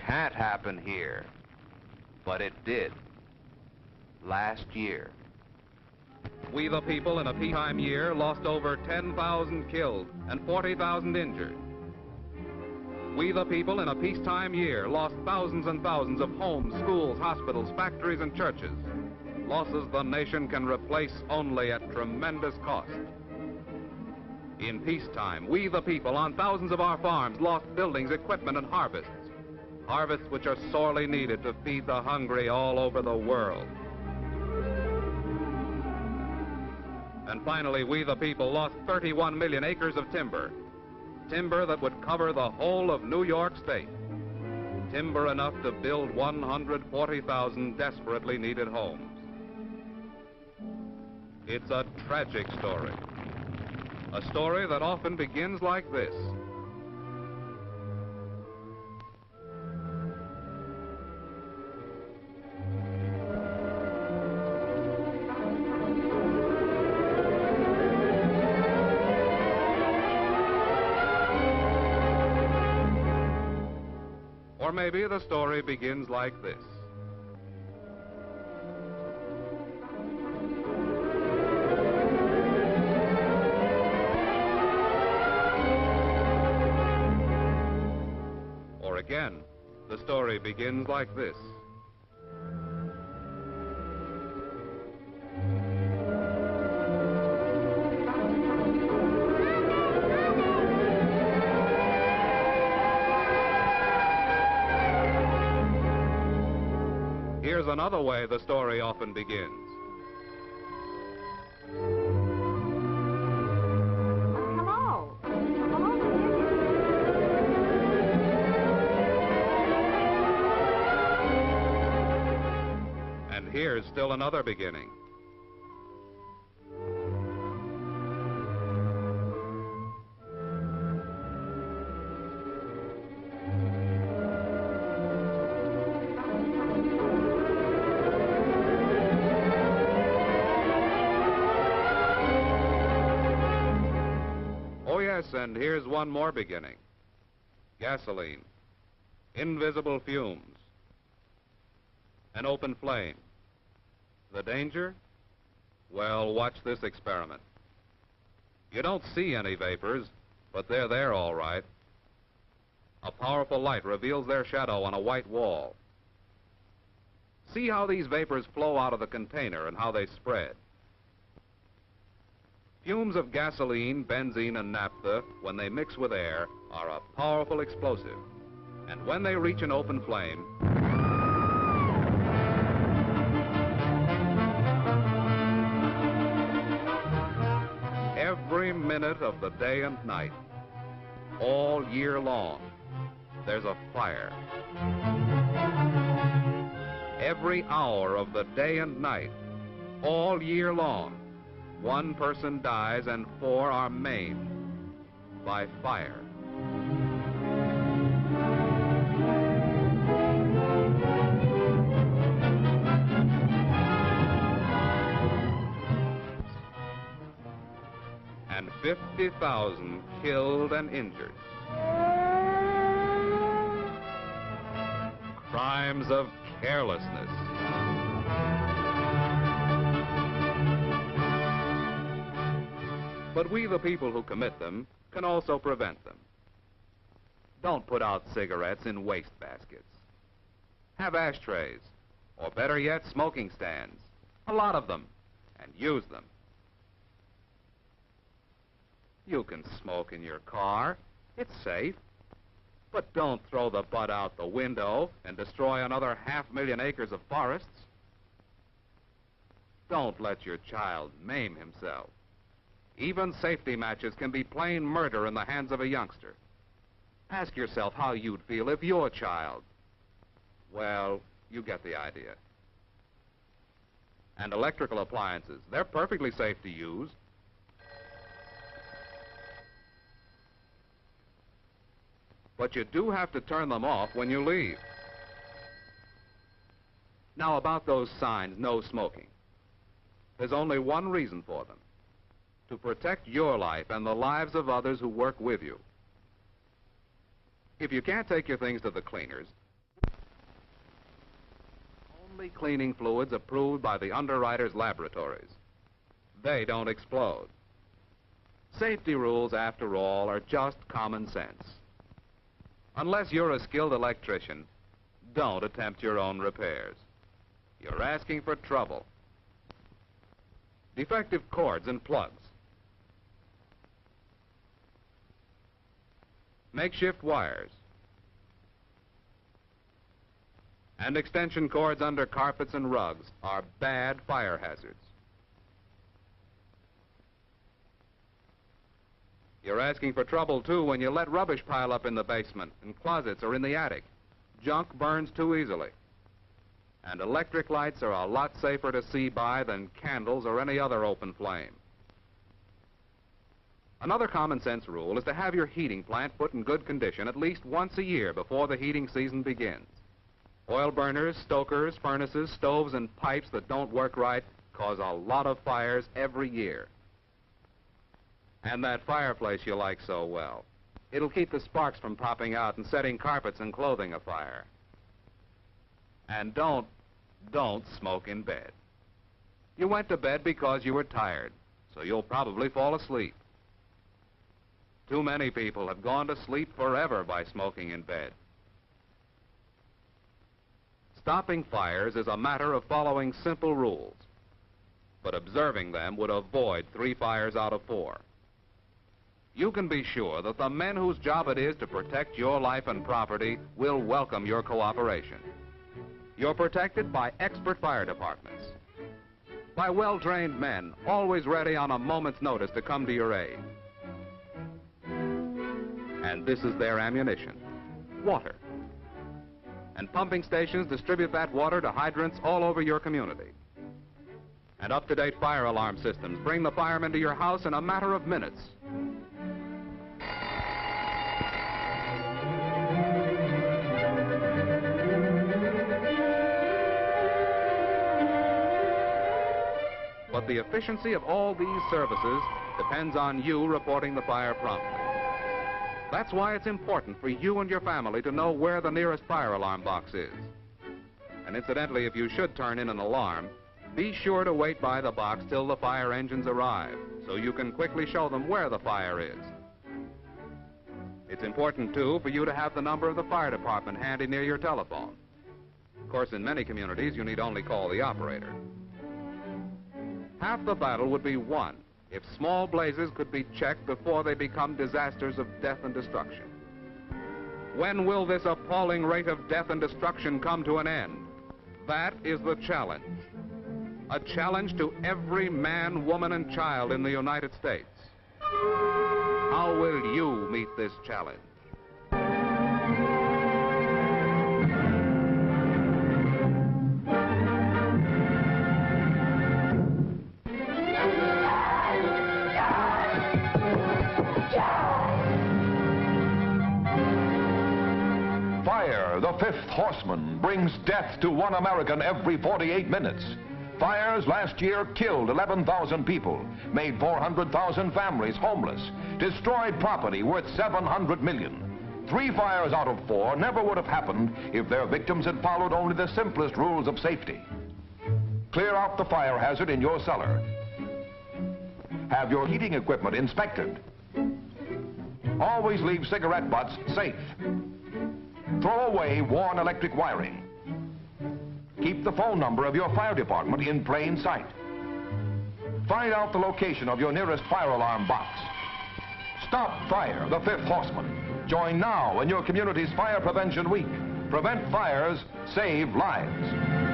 can't happen here. But it did. Last year. We the people in a peacetime year lost over 10,000 killed and 40,000 injured. We the people in a peacetime year lost thousands and thousands of homes, schools, hospitals, factories, and churches. Losses the nation can replace only at tremendous cost. In peacetime, we the people on thousands of our farms lost buildings, equipment, and harvests. Harvests which are sorely needed to feed the hungry all over the world. And finally, we the people lost 31 million acres of timber. Timber that would cover the whole of New York State. Timber enough to build 140,000 desperately needed homes. It's a tragic story. A story that often begins like this. Or maybe the story begins like this. Or again, the story begins like this. Here's another way the story often begins. Hello. And here's still another beginning. And here's one more beginning. Gasoline, invisible fumes, an open flame. The danger? Well, watch this experiment. You don't see any vapors, but they're there all right. A powerful light reveals their shadow on a white wall. See how these vapors flow out of the container and how they spread. Fumes of gasoline, benzene, and naphtha, when they mix with air, are a powerful explosive. And when they reach an open flame, every minute of the day and night, all year long, there's a fire. Every hour of the day and night, all year long, one person dies and 4 are maimed by fire. And 50,000 killed and injured. Crimes of carelessness. But we, the people who commit them, can also prevent them. Don't put out cigarettes in waste baskets. Have ashtrays, or better yet, smoking stands. A lot of them, and use them. You can smoke in your car. It's safe. But don't throw the butt out the window and destroy another 500,000 acres of forests. Don't let your child maim himself. Even safety matches can be plain murder in the hands of a youngster. Ask yourself how you'd feel if your child... Well, you get the idea. And electrical appliances, they're perfectly safe to use. But you do have to turn them off when you leave. Now, about those signs, no smoking. There's only one reason for them. To protect your life and the lives of others who work with you. If you can't take your things to the cleaners, only cleaning fluids approved by the underwriters' laboratories. They don't explode. Safety rules, after all, are just common sense. Unless you're a skilled electrician, don't attempt your own repairs. You're asking for trouble. Defective cords and plugs. Makeshift wires. And extension cords under carpets and rugs are bad fire hazards. You're asking for trouble, too, when you let rubbish pile up in the basement, in closets, or in the attic. Junk burns too easily. And electric lights are a lot safer to see by than candles or any other open flame. Another common sense rule is to have your heating plant put in good condition at least once a year before the heating season begins. Oil burners, stokers, furnaces, stoves, and pipes that don't work right cause a lot of fires every year. And that fireplace you like so well, it'll keep the sparks from popping out and setting carpets and clothing afire. And don't smoke in bed. You went to bed because you were tired, so you'll probably fall asleep. Too many people have gone to sleep forever by smoking in bed. Stopping fires is a matter of following simple rules, but observing them would avoid 3 fires out of 4. You can be sure that the men whose job it is to protect your life and property will welcome your cooperation. You're protected by expert fire departments, by well-trained men, always ready on a moment's notice to come to your aid. And this is their ammunition: water. And pumping stations distribute that water to hydrants all over your community. And up-to-date fire alarm systems bring the firemen to your house in a matter of minutes. But the efficiency of all these services depends on you reporting the fire promptly. That's why it's important for you and your family to know where the nearest fire alarm box is. And incidentally, if you should turn in an alarm, be sure to wait by the box till the fire engines arrive, so you can quickly show them where the fire is. It's important, too, for you to have the number of the fire department handy near your telephone. Of course, in many communities, you need only call the operator. Half the battle would be won if small blazes could be checked before they become disasters of death and destruction. When will this appalling rate of death and destruction come to an end? That is the challenge. A challenge to every man, woman, and child in the United States. How will you meet this challenge? Fire, the fifth horseman, brings death to one American every 48 minutes. Fires last year killed 11,000 people, made 400,000 families homeless, destroyed property worth $700 million. 3 fires out of 4 never would have happened if their victims had followed only the simplest rules of safety. Clear out the fire hazard in your cellar. Have your heating equipment inspected. Always leave cigarette butts safe. Throw away worn electric wiring. Keep the phone number of your fire department in plain sight. Find out the location of your nearest fire alarm box. Stop fire, the fifth horseman. Join now in your community's Fire Prevention Week. Prevent fires, save lives.